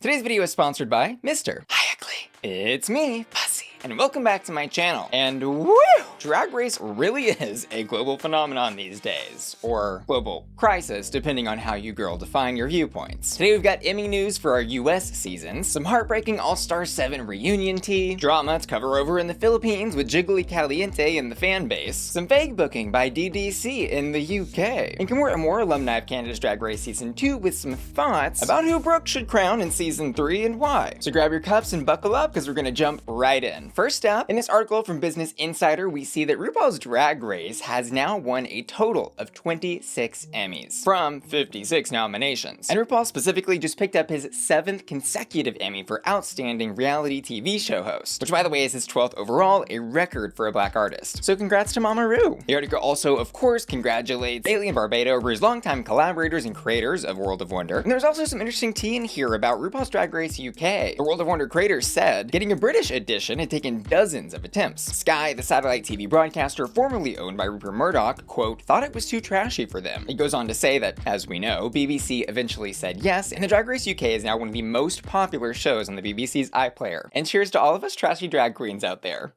Today's video is sponsored by MISTR. Hi, ugly. It's me, Bussy, and welcome back to my channel. And woo! Drag Race really is a global phenomenon these days, or global crisis, depending on how you girl define your viewpoints. Today we've got Emmy news for our US seasons, some heartbreaking All-Star 7 reunion tea, drama to cover over in the Philippines with Jiggly Caliente in the fan base, some vague booking by DDC in the UK, and Kimora Amour, alumni of Canada's Drag Race Season 2, with some thoughts about who DRUK should crown in Season 3 and why. So grab your cups and buckle up, because we're gonna jump right in. First up, in this article from Business Insider, we see that RuPaul's Drag Race has now won a total of 26 Emmys from 56 nominations. And RuPaul specifically just picked up his 7th consecutive Emmy for Outstanding Reality TV Show Host, which by the way is his 12th overall, a record for a black artist. So congrats to Mama Ru. The article also, of course, congratulates Bailey and Barbado over his longtime collaborators and creators of World of Wonder. And there's also some interesting tea in here about RuPaul's Drag Race UK. The World of Wonder creators said getting a British edition had taken dozens of attempts. Sky, the satellite TV broadcaster formerly owned by Rupert Murdoch, quote, thought it was too trashy for them. It goes on to say that, as we know, BBC eventually said yes, and the Drag Race UK is now one of the most popular shows on the BBC's iPlayer. And cheers to all of us trashy drag queens out there.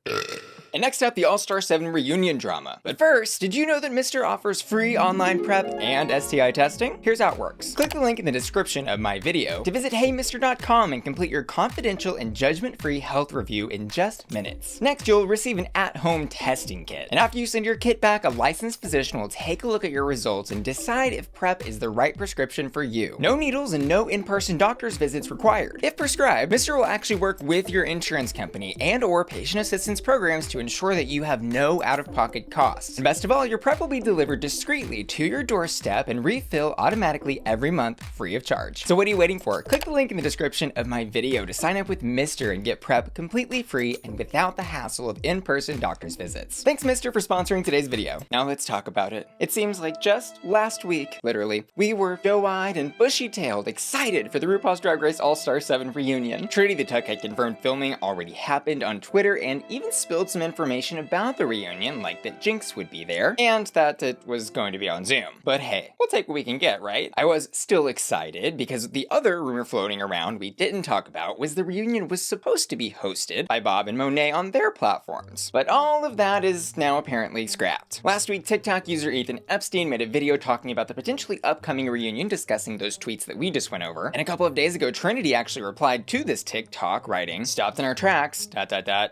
And next up, the All-Star 7 reunion drama. But first, did you know that MISTR offers free online prep and STI testing? Here's how it works. Click the link in the description of my video to visit HeyMister.com and complete your confidential and judgment-free health review in just minutes. Next, you'll receive an at-home testing kit. And after you send your kit back, a licensed physician will take a look at your results and decide if PrEP is the right prescription for you. No needles and no in-person doctor's visits required. If prescribed, MISTR will actually work with your insurance company and/or patient assistance programs to ensure that you have no out-of-pocket costs. And best of all, your PrEP will be delivered discreetly to your doorstep and refill automatically every month free of charge. So what are you waiting for? Click the link in the description of my video to sign up with MISTR and get PrEP completely free and without the hassle of in-person doctor's visits. Thanks MISTR for sponsoring today's video. Now let's talk about it. It seems like just last week, literally, we were doe-eyed and bushy-tailed excited for the RuPaul's Drag Race All-Star 7 reunion. Trinity the Tuck had confirmed filming already happened on Twitter and even spilled some information about the reunion, like that Jinx would be there, and that it was going to be on Zoom. But hey, we'll take what we can get, right? I was still excited because the other rumor floating around we didn't talk about was the reunion was supposed to be hosted by Bob and Monet on their platforms. But all of that is now apparently scrapped. Last week, TikTok user Ethan Epstein made a video talking about the potentially upcoming reunion, discussing those tweets that we just went over. And a couple of days ago, Trinity actually replied to this TikTok, writing, stopped in our tracks, ...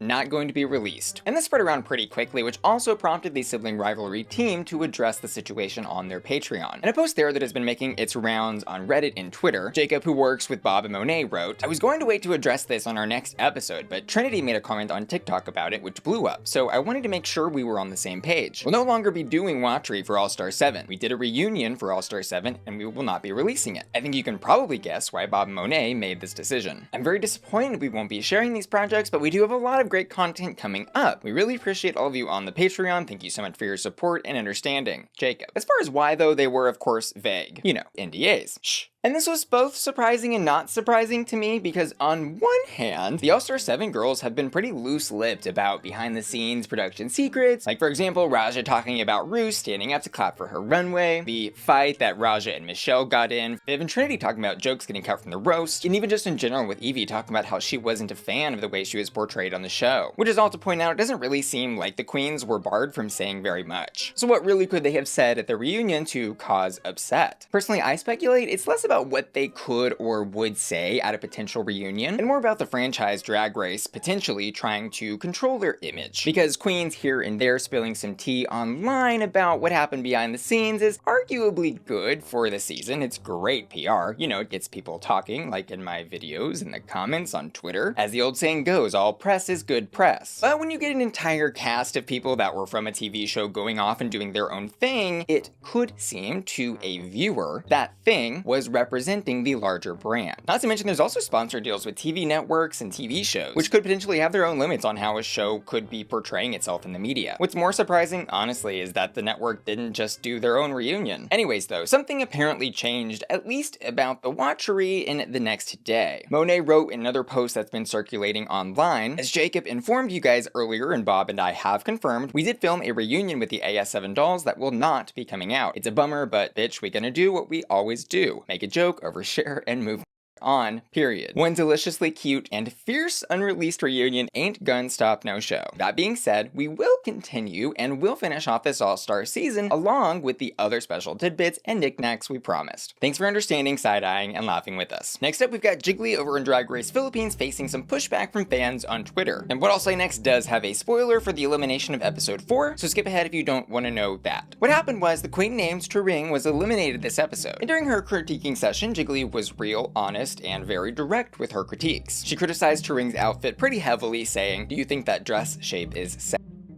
not going to be released. And this spread around pretty quickly, which also prompted the Sibling Rivalry team to address the situation on their Patreon. In a post there that has been making its rounds on Reddit and Twitter, Jacob, who works with Bob and Monet, wrote, I was going to wait to address this on our next episode, but Trinity made a comment on TikTok about it, which blew up, so I wanted to make sure we were on the same page. We'll no longer be doing Watchery for All-Star 7. We did a reunion for All-Star 7, and we will not be releasing it. I think you can probably guess why Bob and Monet made this decision. I'm very disappointed we won't be sharing these projects, but we do have a lot of great content coming up. We really appreciate all of you on the Patreon. Thank you so much for your support and understanding. Jacob. As far as why though, they were of course vague. You know, NDAs. Shh. And this was both surprising and not surprising to me because on one hand, the All-Star 7 girls have been pretty loose-lipped about behind-the-scenes production secrets, like for example, Rajah talking about Ru standing up to clap for her runway, the fight that Rajah and Michelle got in, Viv and Trinity talking about jokes getting cut from the roast, and even just in general with Evie talking about how she wasn't a fan of the way she was portrayed on the show. Which is all to point out, it doesn't really seem like the queens were barred from saying very much. So what really could they have said at the reunion to cause upset? Personally, I speculate it's less about what they could or would say at a potential reunion, and more about the franchise Drag Race potentially trying to control their image. Because queens here and there spilling some tea online about what happened behind the scenes is arguably good for the season. It's great PR. You know, it gets people talking, like in my videos and the comments on Twitter. As the old saying goes, all press is good press. But when you get an entire cast of people that were from a TV show going off and doing their own thing, it could seem to a viewer that thing was representing the larger brand. Not to mention there's also sponsor deals with TV networks and TV shows, which could potentially have their own limits on how a show could be portraying itself in the media. What's more surprising, honestly, is that the network didn't just do their own reunion. Anyways though, something apparently changed, at least about the Watchery, in the next day. Monet wrote in another post that's been circulating online, as Jacob informed you guys earlier and Bob and I have confirmed, we did film a reunion with the AS7 dolls that will not be coming out. It's a bummer, but bitch, we gonna do what we always do. Make a joke, overshare, and move on, period. One deliciously cute and fierce unreleased reunion ain't gun stop no show. That being said, we will continue and we'll finish off this all-star season along with the other special tidbits and knickknacks we promised. Thanks for understanding, side-eyeing, and laughing with us. Next up, we've got Jiggly over in Drag Race Philippines facing some pushback from fans on Twitter. And what I'll say next does have a spoiler for the elimination of episode 4, so skip ahead if you don't want to know that. What happened was the queen named Turing was eliminated this episode, and during her critiquing session, Jiggly was real, honest, and very direct with her critiques. She criticized Turing's outfit pretty heavily, saying, "Do you think that dress shape is sexy?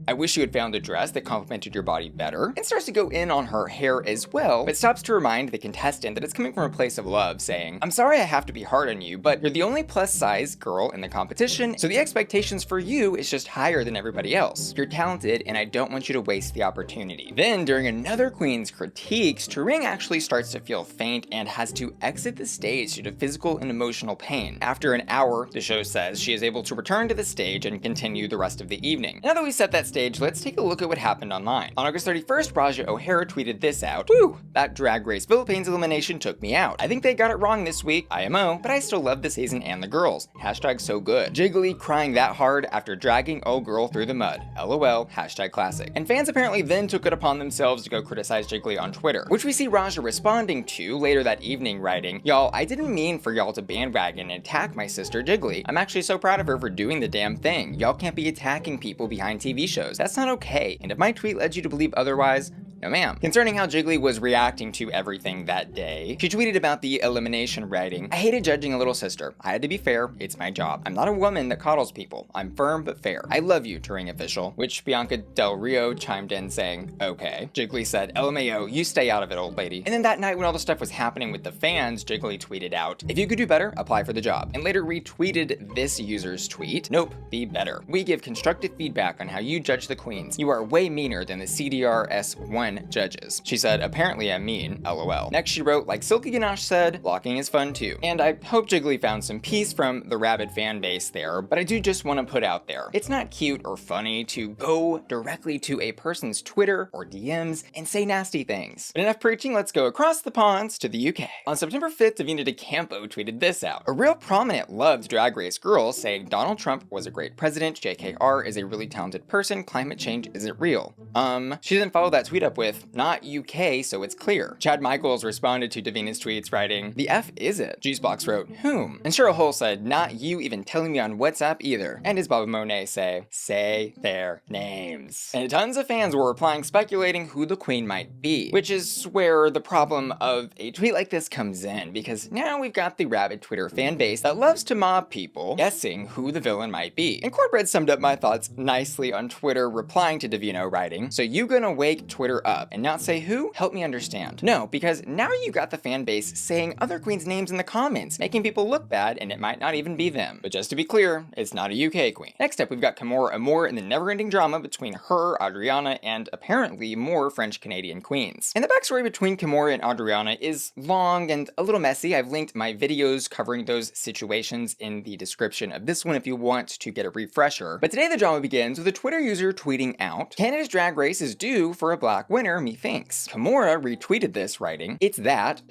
I wish you had found a dress that complemented your body better," and starts to go in on her hair as well, but stops to remind the contestant that it's coming from a place of love, saying, "I'm sorry I have to be hard on you, but you're the only plus size girl in the competition, so the expectations for you is just higher than everybody else. You're talented, and I don't want you to waste the opportunity." Then, during another queen's critiques, Turing actually starts to feel faint and has to exit the stage due to physical and emotional pain. After an hour, the show says, she is able to return to the stage and continue the rest of the evening. Now that we set that stage, let's take a look at what happened online. On August 31st, Rajah O'Hara tweeted this out. "Whew, that Drag Race Philippines elimination took me out. I think they got it wrong this week, IMO, but I still love the season and the girls. Hashtag so good. Jiggly crying that hard after dragging old girl through the mud. LOL, hashtag classic." And fans apparently then took it upon themselves to go criticize Jiggly on Twitter, which we see Rajah responding to later that evening, writing, "Y'all, I didn't mean for y'all to bandwagon and attack my sister Jiggly. I'm actually so proud of her for doing the damn thing. Y'all can't be attacking people behind TV shows. That's not okay, and if my tweet led you to believe otherwise, no ma'am." Concerning how Jiggly was reacting to everything that day, she tweeted about the elimination, writing, "I hated judging a little sister. I had to be fair, it's my job. I'm not a woman that coddles people. I'm firm but fair. I love you, Turing official," which Bianca Del Rio chimed in saying, "Okay." Jiggly said, "LMAO, you stay out of it, old lady." And then that night when all the stuff was happening with the fans, Jiggly tweeted out, "If you could do better, apply for the job," and later retweeted this user's tweet, "Nope, be better. We give constructive feedback on how you judge the queens. You are way meaner than the CDRS1 judges." She said, "Apparently I'm mean, LOL." Next she wrote, "Like Silky Ganache said, blocking is fun too." And I hope Jiggly found some peace from the Rabid fan base there, but I do just want to put out there, it's not cute or funny to go directly to a person's Twitter or DMs and say nasty things. But enough preaching, let's go across the ponds to the UK. On September 5th, Divina de Campo tweeted this out. "A real prominent loved Drag Race girl saying Donald Trump was a great president, JKR is a really talented person, climate change isn't real." She then followed that tweet up with, "Not UK, so it's clear." Chad Michaels responded to Divina's tweets, writing, "The F is it?" Juicebox wrote, "Whom?" And Cheryl Hole said, "Not you even telling me on WhatsApp either." And his Baba Monet say their names. And tons of fans were replying speculating who the queen might be, which is where the problem of a tweet like this comes in, because now we've got the rabid Twitter fan base that loves to mob people guessing who the villain might be. And Cornbread summed up my thoughts nicely on Twitter, replying to Divina, writing, "So you gonna wake Twitter up and not say who? Help me understand." No, because now you got the fan base saying other queens' names in the comments, making people look bad, and it might not even be them. But just to be clear, it's not a UK queen. Next up, we've got Kimora Amour in the never-ending drama between her, Adriana, and apparently more French-Canadian queens. And the backstory between Kimora and Adriana is long and a little messy. I've linked my videos covering those situations in the description of this one if you want to get a refresher. But today the drama begins with a Twitter user tweeting out, "Canada's Drag Race is due for a black winner, methinks." Kimora retweeted this, writing, "It's that, ...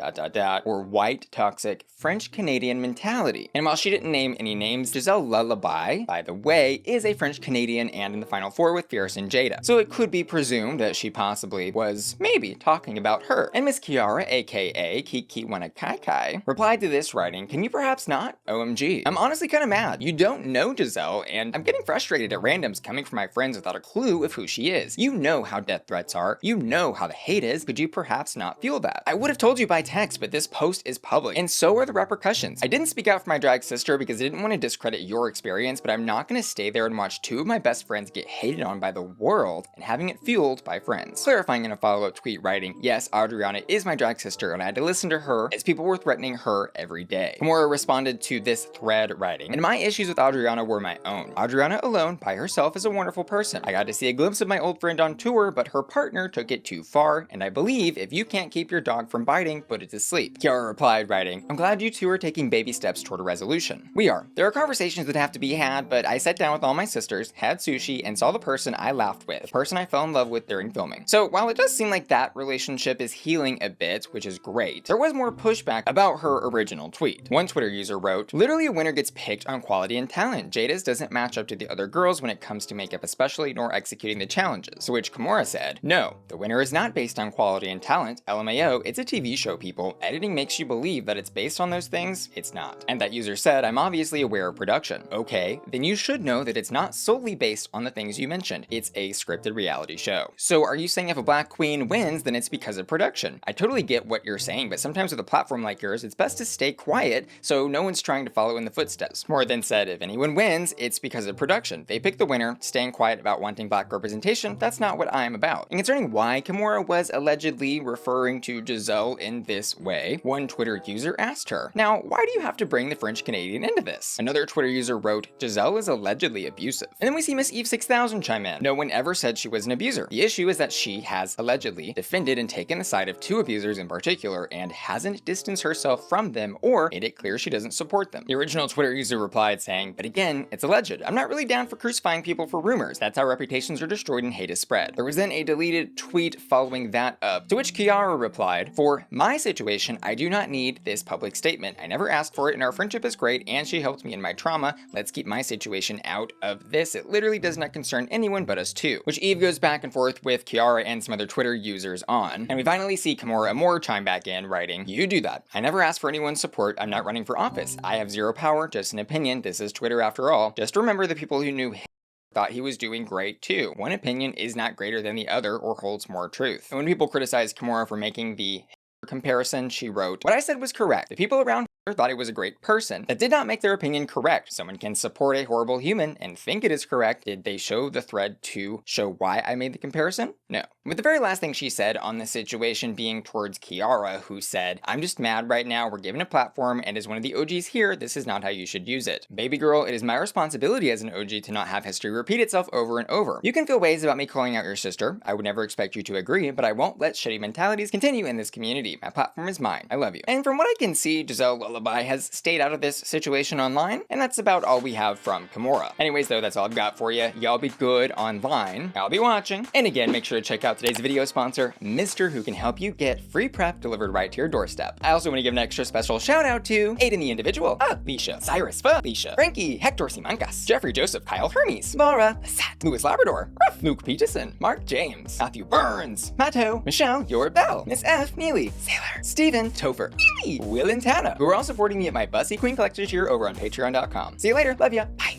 or white, toxic, French-Canadian mentality." And while she didn't name any names, Gisèle Lullaby, by the way, is a French-Canadian and in the final four with Fierce and Jada. So it could be presumed that she possibly was maybe talking about her. And Miss Kiara, aka Kiki Wanakaikai, replied to this, writing, "Can you perhaps not? OMG. I'm honestly kind of mad. You don't know Gisèle, and I'm getting frustrated at randoms coming from my friends without a clue of who she is. You know how death threats are. You know how the hate is. Could you perhaps not feel that? I would have told you by text, but this post is public, and so are the repercussions. I didn't speak out for my drag sister because I didn't want to discredit your experience, but I'm not going to stay there and watch two of my best friends get hated on by the world and having it fueled by friends." Clarifying in a follow-up tweet, writing, "Yes, Adriana is my drag sister, and I had to listen to her as people were threatening her every day." Kimora responded to this thread, writing, "And my issues with Adriana were my own. Adriana alone, by herself, is a wonderful person. I got to see a glimpse of my old friend on tour, but her partner took took it too far, and I believe if you can't keep your dog from biting, put it to sleep. Kiara replied, writing, I'm glad you two are taking baby steps toward a resolution. We are. There are conversations that have to be had, but I sat down with all my sisters, had sushi, and saw the person I laughed with, the person I fell in love with during filming. So while it does seem like that relationship is healing a bit, which is great, there was more pushback about her original tweet. One Twitter user wrote, literally a winner gets picked on quality and talent. Jada's doesn't match up to the other girls when it comes to makeup especially, nor executing the challenges. To which Kimora said, no, the winner is not based on quality and talent. LMAO, it's a TV show, people. Editing makes you believe that it's based on those things. It's not. And that user said, I'm obviously aware of production. Okay, then you should know that it's not solely based on the things you mentioned. It's a scripted reality show. So are you saying if a black queen wins, then it's because of production? I totally get what you're saying, but sometimes with a platform like yours, it's best to stay quiet so no one's trying to follow in the footsteps. More than said, if anyone wins, it's because of production. They pick the winner. Staying quiet about wanting black representation, that's not what I'm about. And concerning why Kimora was allegedly referring to Gisele in this way, one Twitter user asked her, now, why do you have to bring the French Canadian into this? Another Twitter user wrote, Gisele is allegedly abusive. And then we see Miss Eve 6000 chime in. No one ever said she was an abuser. The issue is that she has allegedly defended and taken the side of two abusers in particular and hasn't distanced herself from them or made it clear she doesn't support them. The original Twitter user replied saying, but again, it's alleged. I'm not really down for crucifying people for rumors. That's how reputations are destroyed and hate is spread. There was then a deleted tweet following that up, to which Kiara replied, for my situation, I do not need this public statement. I never asked for it and our friendship is great and she helped me in my trauma. Let's keep my situation out of this. It literally does not concern anyone but us two. Which Eve goes back and forth with Kiara and some other Twitter users on. And we finally see Kimora Amour chime back in, writing, you do that. I never asked for anyone's support. I'm not running for office. I have zero power, just an opinion. This is Twitter after all. Just remember the people who knew him thought he was doing great too. One opinion is not greater than the other or holds more truth. And when people criticize Kimora for making the comparison, she wrote, what I said was correct. The people around her thought he was a great person. That did not make their opinion correct. Someone can support a horrible human and think it is correct. Did they show the thread to show why I made the comparison? No. With the very last thing she said on the situation being towards Kiara, who said, I'm just mad right now, we're given a platform, and as one of the OGs here, this is not how you should use it. Baby girl, it is my responsibility as an OG to not have history repeat itself over and over. You can feel ways about me calling out your sister. I would never expect you to agree, but I won't let shitty mentalities continue in this community. My platform is mine. I love you. And from what I can see, Gisele Lullaby has stayed out of this situation online, and that's about all we have from Kimora. Anyways though, that's all I've got for you. Y'all be good online. I'll be watching. And again, make sure to check out today's video sponsor, MISTR, who can help you get free prep delivered right to your doorstep. I also want to give an extra special shout out to Aiden the Individual, Alicia, Cyrus, Felicia, Frankie, Hector Simancas, Jeffrey Joseph, Kyle Hermes, Laura, Sat, Louis Labrador, Ruff, Luke Peterson, Mark James, Matthew Burns, Matto, Michelle, Your Bell, Miss F, Neely, Sailor, Steven, Topher, Amy, Will and Tana, who are all supporting me at my Bussy Queen Collector tier over on patreon.com. See you later. Love ya. Bye.